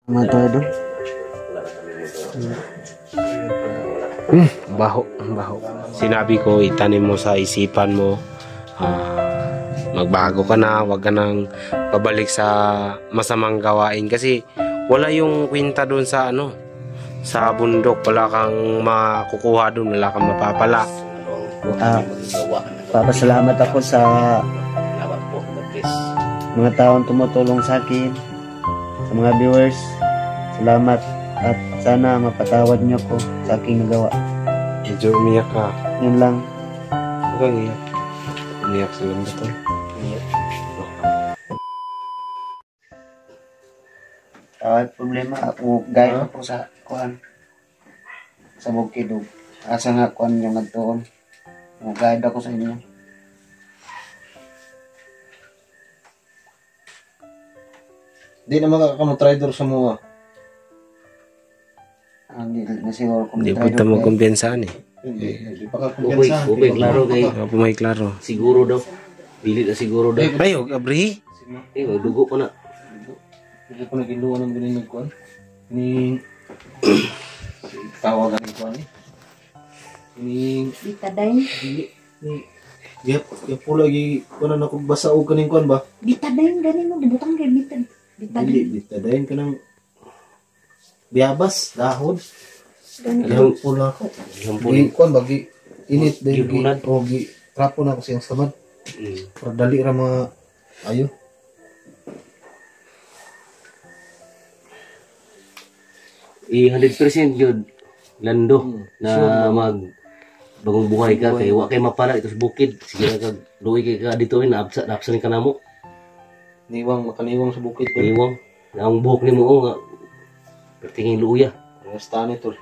Matado. Baho, baho. Sinabi ko, itanim mo sa isipan mo. Magbago ka na, wag ka nang babalik sa masamang gawain. Kasi wala yung kwenta doon sa sa bundok. Wala kang makukuha doon, wala kang mapapala. Papasalamat ako sa mga taong tumutulong sa akin, sa mga viewers. Salamat at sana mapatawad niyo ko sa aking nagawa. Medyo umiyak ka. Yun lang. Huwag kang iyak. Umiyak sa lambot to. Problema ako gaya po sa kuan sa bukid asa nga kuan yung nagtuon. Guide ako sa inyo. Di na makakakamag-trader sa mga. Hindi na siguro kung Hindi po ito magkumpiyansahan eh. Hindi pa kakumpiyansahan. Ubay, klaro kay. Opo, may klaro. Siguro daw. Dili na siguro daw. Ayo, Gabriel. Dugo pa na. Hindi ko nagiluan ng bininag ko. Ni tawagan ko ani. Ni Bitadain. Yep, po lagi kuno na ko basa og kaning kuan ba? Bitadain ganin mo dibutang kay bitadain. Bitadain ka ng biyabas, dahon. Yung Pula ko. Hampunin. Kuan bagi init din Gibunan. gi trapo na ko siyang samad. Para dali ra mga ayo. I 100% yun. Lando na mag bagong buhay ka kay wa kay mapala ito sa bukid. Sige na kag luoy kay ka dito napsan ka namo. Niwang makaniwang sa bukid ko. Iwang ang buhok nimo nga pertingin luya. Basta nito.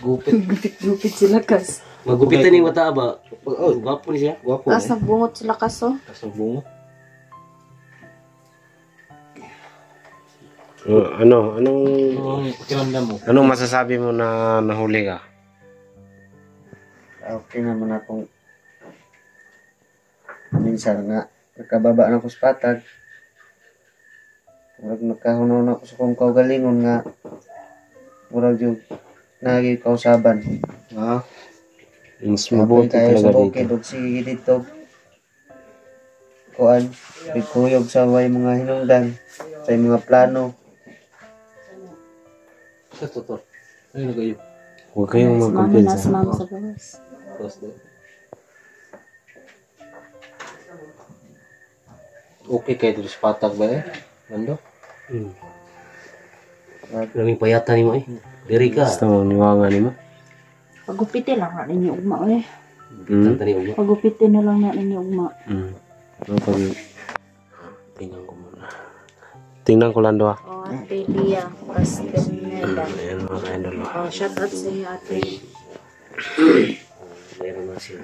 Gupit. Gupit sila kas. Magupitan ni mata ba? Oh, Gwapo ni siya. gwapo. Tas nagbungot sila kaso. Kasang bungo. Anong masasabi mo na nahuli ka? Okay naman akong minsan nga nakababa na ako sa patag. Murag nakahunaw na ako sa kong kaugalingon nga murag yung naging kausaban. Mabuti Tayo sa talaga bukid dito. ug sige dito kuan bigkuyog sa way mga hinungdan sa mga plano. Sa totoo. Ay nagayo. Huwag kayong Mami magkumpiyansa. nasa mama sa bawas. Okay kayo dito sa patag ba eh? Nando? Laming payata nimo eh. Diri ka. Basta mo niwangan mo. Pagupitin lang na ninyo ugma eh. Tanta ni ulo. Pagupitin na lang na ninyo ugma. Tingnan ko muna. Tingnan ko lang doon. Oh, Ate Lia Castaneda. Ayan mga idol. Oh, shout out sa inyo ate. Meron na siya.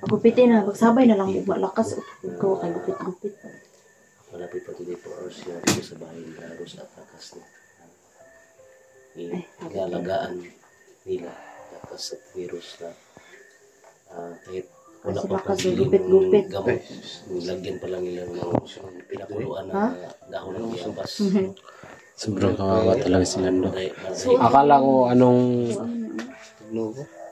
Pagupitin na, pagsabay na lang ugma lakas. Ikaw kay gupit-gupit. Malapit pa today po or siya dito sa bahay ni Laros at Lakas na. Igalagaan nila Lakas at virus na kahit wala Kasi pa Lakas pang gupit-gupit. gamot. Nilagyan pa lang nila ng pinakuluan na dahon ng biyabas. Sobrang kawawa talaga si Lando. Akala ko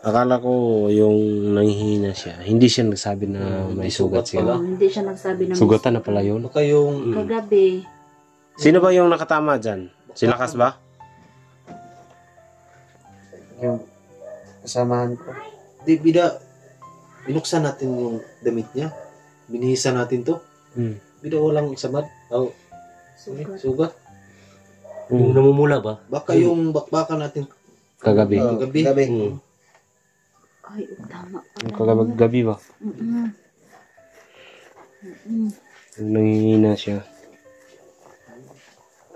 akala ko yung nanghihina siya. Hindi siya nagsabi na may sugat siya. Hindi siya nagsabi na Sugatan na pala yun. Baka yung kagabi. Sino ba yung nakatama dyan? Si Lakas ba? Yung kasamahan ko. di bida binuksan natin yung damit niya. Binihisa natin to. Bida walang samad. Oh, sugat. Yung namumula ba? Baka yung bakbakan natin Kagabi. gabi. Ay, tama. Kagabi ba? Nanghihina siya.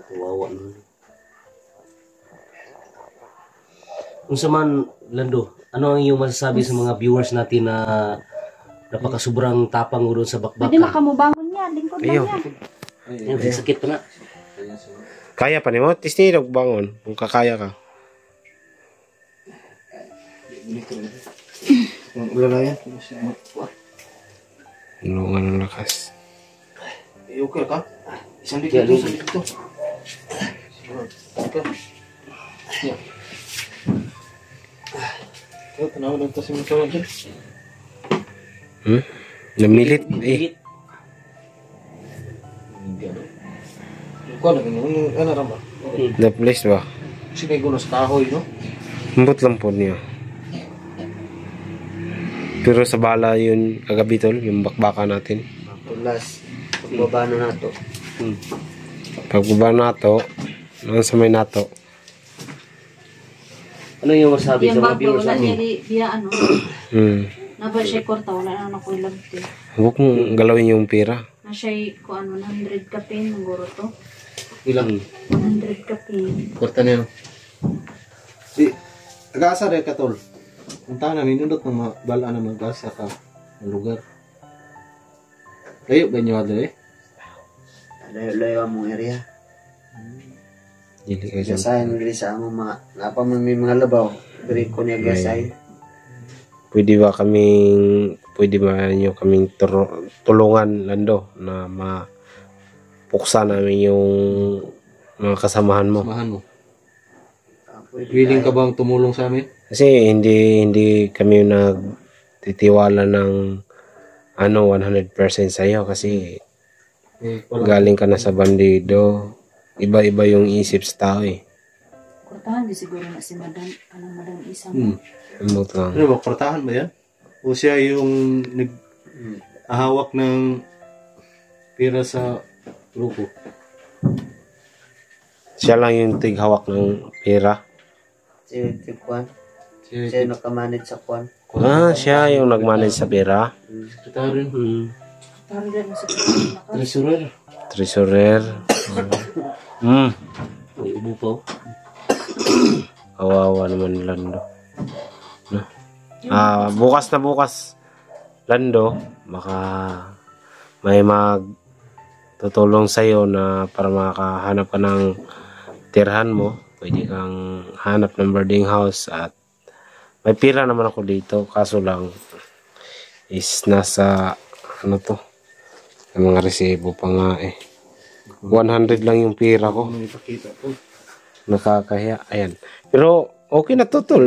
Kawawa naman. Kung sa man, Lando, ano ang iyong masasabi sa mga viewers natin na napakasobrang tapang mo doon sa Pwede bakbakan? makamubangon niya. Lingkod lang Ayaw. yan. Yan, sakit pa na. Kaya pa ni mo? Tisnilog bangon. Kung kakaya ka. Ulan na yan. Tulungan ng Lakas. Okay ka? Isang dito. Okay. Yeah. Ito, tanaw lang ito si Mito. Namilit eh. Ikaw na ganyan. Ano rama? The place ba? Sige ko na sa kahoy, no? Lambot lang po niya. Pero sa bala yun kagabi tol, yung bakbaka natin. Tulas. Pagbaba na nato. Pagbaba nato, nang sa may nato. Ano yung masabi sa Yung mga bago, viewers wala natin? niya ano. Naba siya kwarta, wala na ako ilagti. Huwag mong galawin yung pera. Na siya ko 100 kapin, naguro to. Ilang? 100 kapin. Kwarta na yun. Si, taga-asa rin ka, tol. Punta na, minundot ng mga bala na mag-asa ka ng lugar. Layo ba niyo eh? Layo-layo ang mong area. Dili ka dyan. Gasahin mo dili sa among mga napaman may mga labaw. Diri ko niya gasahin. Pwede ba nyo kaming tulungan, Lando, na mapuksa namin yung mga kasamahan mo. Samahan mo. Pwede Willing ka tayo. bang tumulong sa amin? Kasi hindi kami nagtitiwala ng 100% sa'yo kasi Wala. galing ka na sa bandido. Iba-iba yung isip sa tao eh. Kwartahan di siguro na si Madam, Madam Isa mo. Lambot lang. Ano ba, kwartahan ba yan? O siya yung nag-ahawak ng pera sa grupo? Siya lang yung tighawak ng pera. Si Kwan. Si Siya yung nakamanage sa Kwan. Siya yung nagmanage sa pera. Sekretary, Parang rin sa kwartahan. treasurer. Treasurer. May ubo pa. Kawawa naman ni Lando. No? Bukas na bukas, Lando, baka may tutulong sa'yo na para makahanap ka ng tirhan mo. Pwede kang hanap ng boarding house at may pira naman ako dito. Kaso lang is nasa yung mga resibo pa nga eh. 100 lang yung pira ko. Ano ipakita po? Nakakahiya. Ayan. Pero okay na to, tol.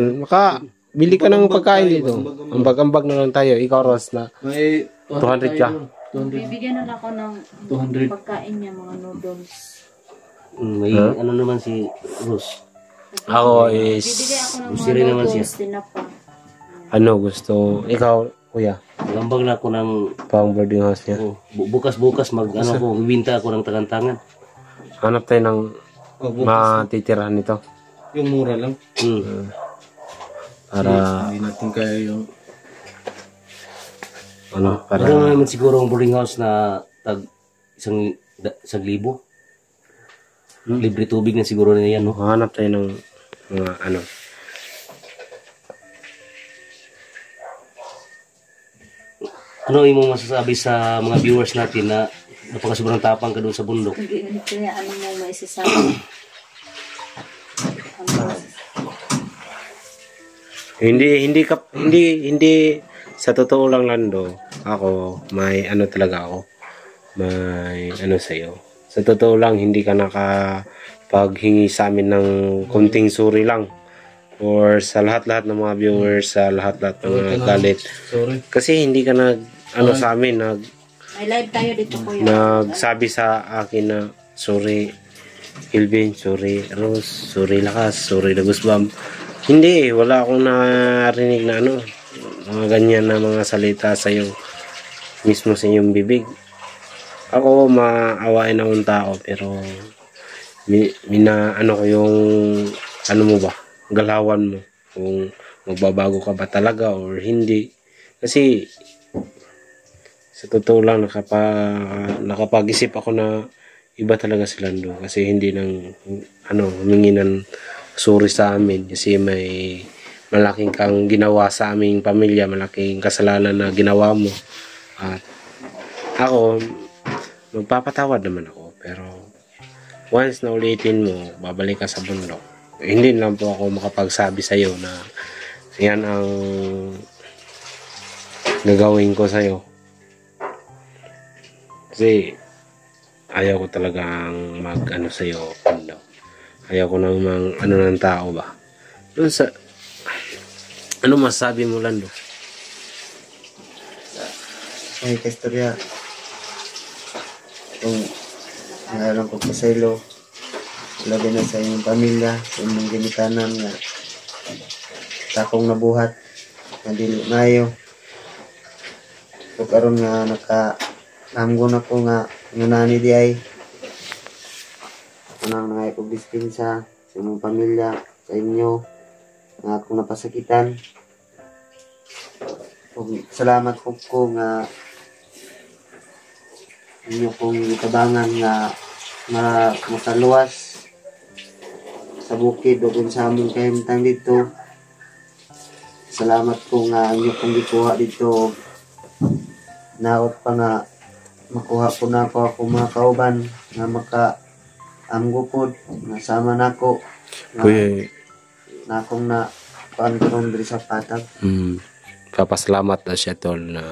Bili ka ng pagkain dito. Ambag-ambag na lang tayo. Ikaw, Ross, na May 200 ka. 200. Bibigyan na lang ako ng 200. pagkain niya, mga noodles. May ano naman si Rose. Ako Bibigyan is, ako ng Gusto mga rin naman noodles, tinapa. gusto. Ikaw, kuya, Gambag na ako ng pang boarding house niya. bukas bibinta ako ng tagantangan. Hanap tayo ng Oh, bukas. matitirahan nito. Yung mura lang. Para, Hindi natin kaya yung... para, Ano naman siguro ang boarding house na tag isang libo. Libre tubig na siguro na yan, no? hanap tayo ng mga Ano yung masasabi sa mga viewers natin na napakasobrang tapang ka doon sa bundok? Kaya ano mo maisasabi? hindi sa totoo lang, Lando, ako may talaga ako, may sa'yo. Sa totoo lang, hindi ka nakapaghingi sa amin ng konting suri lang, or sa lahat-lahat ng mga viewers, sa lahat-lahat ng mga galit, Sorry. kasi hindi ka sa amin May live tayo dito, kuya. nagsabi sa akin na sorry Kelvin, sorry Rose, sorry Lakas, sorry Lagusbam. Hindi, wala akong narinig na mga ganyan na mga salita sa iyo mismo sa iyong bibig. Ako maawain akong tao, pero ko yung mo ba, galawan mo, kung magbabago ka ba talaga or hindi. Kasi sa totoo lang nakapag-isip ako na iba talaga si Lando, kasi hindi nang humingi ng sorry sa amin kasi may malaking kang ginawa sa aming pamilya, malaking kasalanan na ginawa mo. At ako magpapatawad naman ako, pero once na ulitin mo, babalik ka sa bundok. Hindi lang po ako makapagsabi sa iyo na yan ang gagawin ko sa iyo. Kasi ayaw ko talagang sa iyo, Lando. Ayaw ko namang ano ng tao ba. Doon sa, ano masabi mo, Lando? Ay, kastorya. Kung mayroon ko pasaylo, labi na sa inyong pamilya, sa inyong ginikanan nga takong nabuhat, na dili mayo. So karon nga naka-amgo na ko nga ngunani di ay anang nangay ko dispensa sa inyong pamilya, sa inyo, nga akong napasakitan. Salamat po ko nga inyo kong itabangan nga makaluwas sa bukid o kung sa among kahimtang dito. Salamat po nga inyo kong gikuha dito. Naot pa nga makuha po na ako mga kauban nga maka-amgo po, nasama na ako. Kuya, Na akong na karon diri sa patag. papasalamat na siya tol na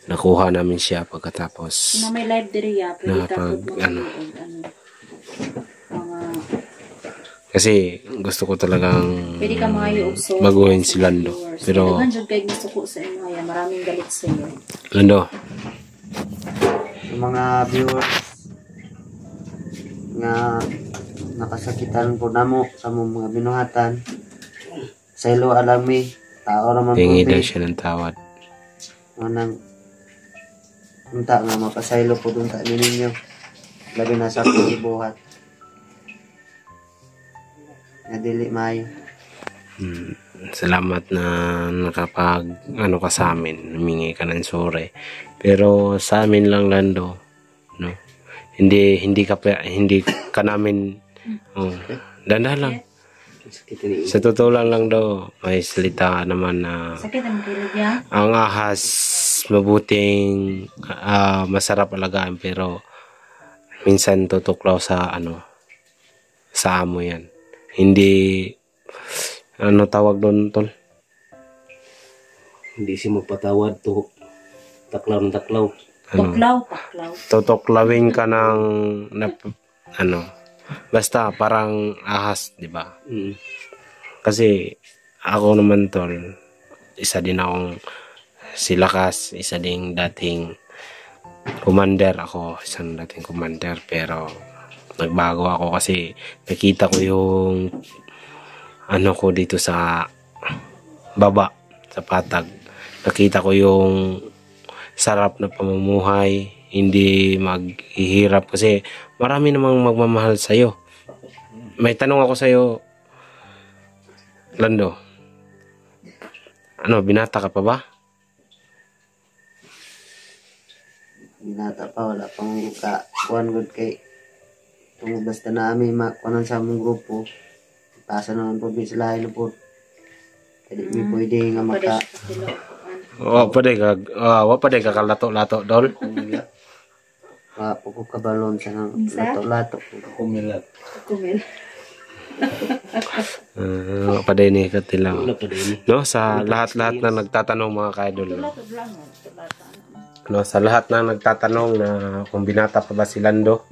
nakuha namin siya pagkatapos Na may live diri ya, pwede ka Nakapag- po ano. mga kasi gusto ko talagang pwede ka mga i-observe. baguhin si Lando. Pero Daghan jud kay gusto ko sa inyo ya, maraming galit sa iyo. Lando, Yung mga viewers nga nakasakitan po namo sa mga binuhatan. Sa ilo alami, tao naman po hingi daw mi. siya ng tawad. Manang unta nga mapasaylo po dun ta ninyo. Labi na sa buhat. Nga dili mayo. Salamat na nakapag ano ka sa amin, humingi ka ng sorry. Pero sa amin lang Lando, no. Hindi ka namin dandan lang. Sakit ini. Sa totoo lang daw, may salita naman na Sakit ang kilid ya. ang ahas mabuting masarap alagaan pero minsan tutuklaw sa sa amo yan. Hindi ano tawag doon tol? Hindi siya magpatawad to taklaw ng taklaw. Paklaw. Tutuklawin ka ng basta parang ahas, di ba? Kasi ako naman tol, isa din akong si Lakas, isa ding dating commander ako, isang dating commander pero nagbago ako kasi nakita ko yung ko dito sa baba, sa patag. Nakita ko yung sarap na pamumuhay, hindi maghihirap kasi marami namang magmamahal sa'yo. May tanong ako sa'yo, Lando. Binata ka pa ba? Binata pa, wala pang ka kuan good kay kung basta na ami makuanan sa among grupo pasa naman po bislahin na po kaya di pwede nga Pwede maka siya pakilo. Wa pa de ka kalato-lato dol. puko kabalon sa nang Unsa? lato-lato Kumilat. Kumil. Wa pa de ni katilang. Wala pa din. No, sa lahat-lahat na nagtatanong mga kaidol. No? Tulat lang. Tulat. No, sa lahat na nagtatanong na kung binata pa ba si Lando,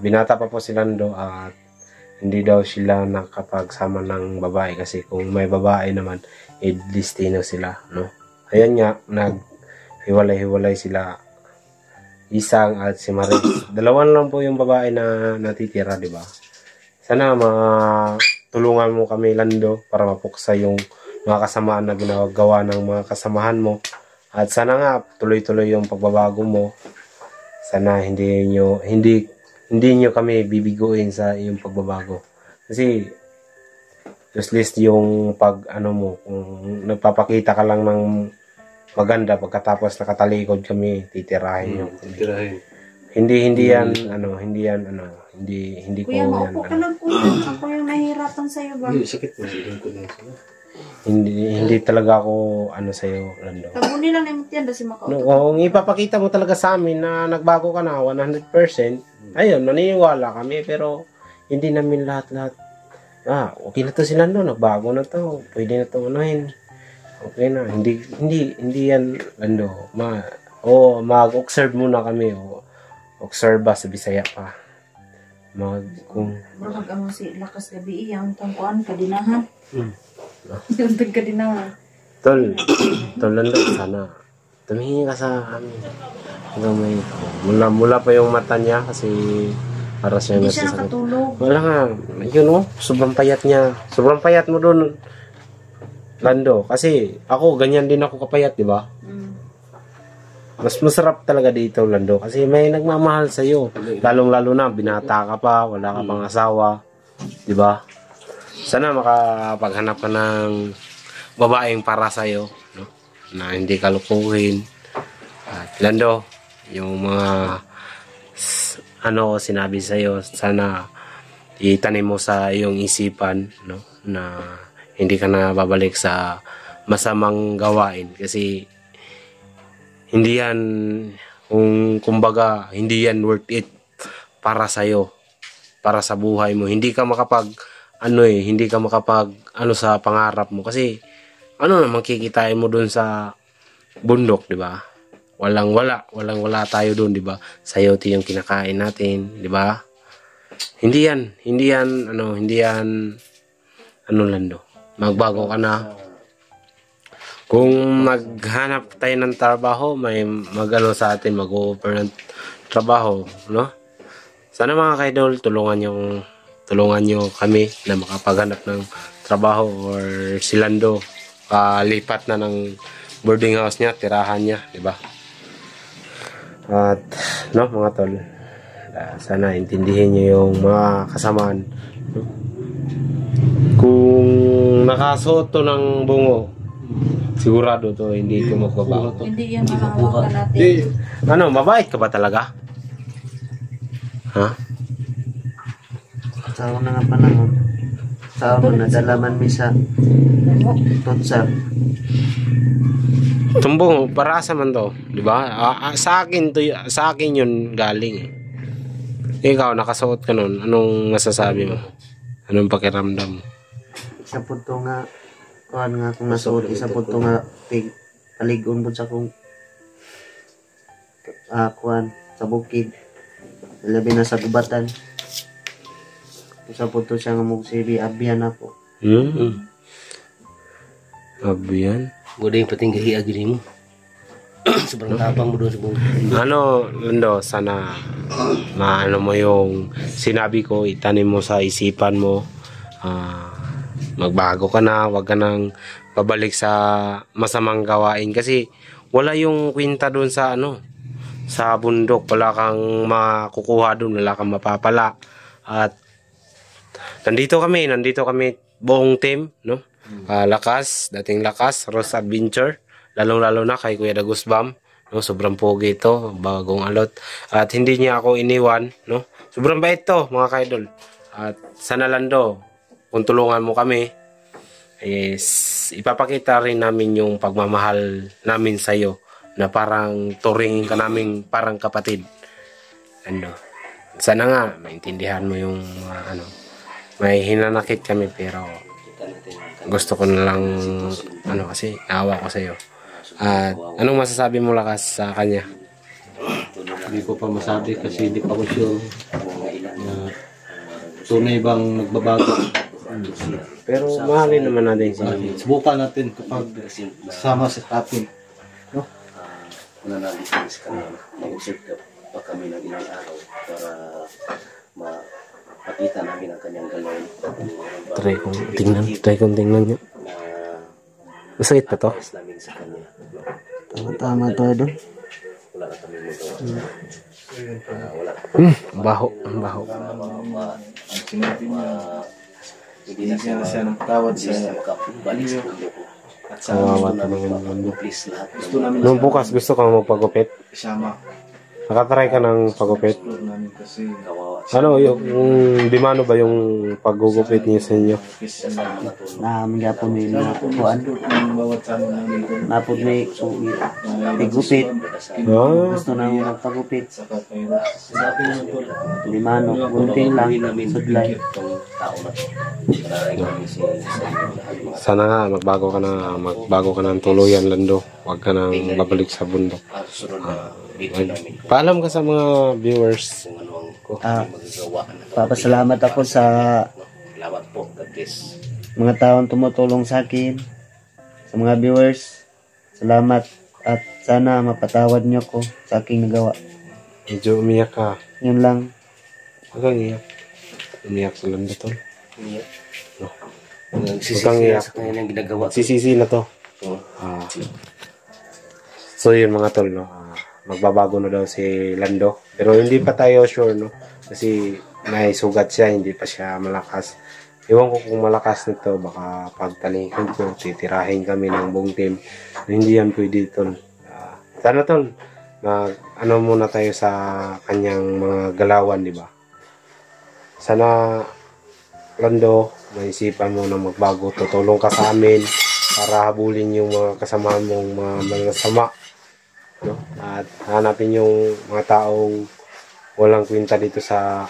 binata pa po si Lando at hindi daw sila nakapagsama ng babae kasi kung may babae naman, destino sila, no? Ayan nga, naghiwalay-hiwalay sila. Isang at si Maris. Dalawan lang po yung babae na natitira, di ba? Sana tulungan mo kami, Lando, para mapuksa yung mga kasamaan na ginagawa ng mga kasamahan mo. At sana nga tuloy-tuloy yung pagbabago mo. Sana hindi nyo kami bibiguin sa yung pagbabago. Kasi at least yung kung nagpapakita ka lang ng maganda pagkatapos nakatalikod kami titirahin yung Tirahin. hindi ko Kuya, yan maupo ka lang po. Ako yung nahihirapan sa'yo ba? Sakit mo. Hindi ko na siya. hindi talaga ako sa iyo Lando. Tabunin lang naman yan kasi makauto. No, kung ipapakita mo talaga sa amin na nagbago ka na 100%, ayun, naniniwala kami pero hindi namin lahat-lahat. Okay na to si Lando, nagbago na to. Pwede na to unahin. Okay na, hindi yan Lando. Mag-observe muna kami. Observe ba sa Bisaya pa. kung Murag ano si lakas gabi iyang tangkuan kadinahan. Hmm. Yung kadinahan. tol Lando, sana tumingin ka sa amin. Hanggang may mula pa yung mata niya kasi para siya Hindi siya nasasakit. nakatulog. Wala nga, yun oh, sobrang payat niya. Sobrang payat mo doon, Lando. Kasi ako, ganyan din ako kapayat, di ba? Mas masarap talaga dito, Lando. Kasi may nagmamahal sa'yo. Lalong-lalo na, binata ka pa, wala ka pang asawa. Di ba? Sana makapaghanap ka ng babaeng para sa'yo. No? Na hindi ka lukuhin. At Lando, yung mga sinabi sa'yo, sana itanim mo sa iyong isipan, no? Na hindi ka na babalik sa masamang gawain. Kasi hindi yan, kumbaga, hindi yan worth it para sa'yo, para sa buhay mo. Hindi ka makapag sa pangarap mo. Kasi, naman kikitain mo dun sa bundok, di ba? Walang wala tayo dun, di ba? Sayote yung kinakain natin, di ba? Hindi yan, Lando. Magbago ka na. Kung maghanap tayo ng trabaho, may sa atin, mag-offer ng trabaho, no? Sana mga kaidol, tulungan nyo kami na makapaghanap ng trabaho or si Lando, lipat na ng boarding house niya, tirahan niya, di ba? At, mga tol, sana intindihin nyo yung mga kasamaan, no? Kung nakasuot to ng bungo, sigurado to, hindi ito magbabago. Hindi yan mahawakan natin. Mabait ka ba talaga? Ha? Sa unang nga panahon, sa nadalaman mi sa Tutsar. Tumbong, para sa man to, di ba? Sa akin yun galing eh. Ikaw, nakasuot ka nun, anong masasabi mo? Anong pakiramdam mo? Isa po to nga, kung nasuot, isa po to nga, paligon po sa kong, sa bukid. Labi na sa gubatan. Isa po to siya nga magsibi, abyan ako. Abyan? Buday yung pating gahi mo. Sobrang tapang mo doon sa buong. Lando, sana maano mo yung sinabi ko, itanim mo sa isipan mo. Magbago ka na, wag ka nang babalik sa masamang gawain. Kasi wala yung kwenta doon sa sa bundok. Wala kang makukuha doon, wala kang mapapala. At nandito kami buong team, no? Dating Lakas, Rose Adventure, lalong-lalo na kay Kuya Dagusbam, no? Sobrang pogi ito, bagong alot. At hindi niya ako iniwan, no? Sobrang bait to, mga kaidol. At sana Lando, kung tulungan mo kami, ipapakita rin namin yung pagmamahal namin sa'yo, na parang turingin ka namin parang kapatid. Sana nga, maintindihan mo yung may hinanakit kami, pero gusto ko na lang kasi awa ko sa'yo. At anong masasabi mo Lakas sa kanya? Hindi ko pa masabi kasi hindi pa ko sure na tunay bang nagbabago. Pero mahalin naman natin siya. Subukan natin kapag sama sa atin. Nanalisin sa kanila. Nag-observe pa kami ng ilang araw para makita namin ang kanyang galawin. Try kong tingnan nyo. Masakit pa to? Namin sa kanya. Tama to doon. Wala na kami magawa. Baho. Hindi na siya ng tawad sa balik sa mundo ko. at sa Kawawa naman. Please lahat. gusto namin Nung bukas gusto kang magpagupit. isama. Nakatry ka ng pagupit. Explore namin kasi Kawawa. Yung dimano ba yung paggugupit niyo sa inyo? kasi namin Gapon may napuan. bawat sama namin doon. Napod may tigupit. Gusto na mo magpagupit. Saka kayo. Sabi mo to. Limano, gunting lang. Sudlay. Itong tao na to. Maraming kami sa inyo. Sana nga magbago ka ng tuluyan, Lando. Huwag ka nang babalik sa bundok. Susunod na video namin. Paalam ka sa mga viewers. Kung ano ang ko. magagawa. Papasalamat ako sa Salamat po. God bless. mga taong tumutulong sa akin, sa mga viewers. Salamat at sana mapatawad niyo ko sa aking nagawa. Medyo umiyak ka. Yun lang. Huwag iyak. Umiyak sa lando tol. Iyak. No. Nagsisisi Huwag kang na iyak. sa kanilang ginagawa. Sisisi na to. Oo. So yun mga tol, no? Magbabago na daw si Lando. Pero hindi pa tayo sure, no? Kasi may sugat siya, hindi pa siya malakas. Ewan ko kung malakas nito, baka pagtalingkod ko, titirahin kami ng buong team. Hindi yan pwede tol. Sana tol, ano muna tayo sa kanyang mga galawan, di ba? Sana Lando, maisipan mo na magbago, tutulong ka sa amin para habulin yung mga kasama mong mga sama, no? At hanapin yung mga taong walang kwenta dito sa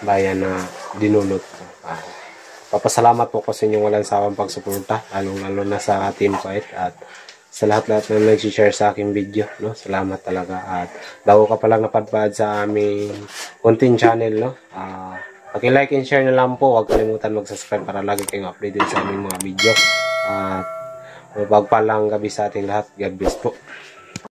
bayan na dinulot. Papasalamat po ko sa inyong walang sawang pagsuporta, lalo na sa Team Fight at sa lahat-lahat na nag-share sa aking video, no? Salamat talaga. At bago ka palang napadpad sa aming content channel, no? Paki-like and share na lang po. Huwag kalimutan mag-subscribe para lagi kayong updated sa aming mga video. At mapagpalang gabi sa ating lahat. God bless po.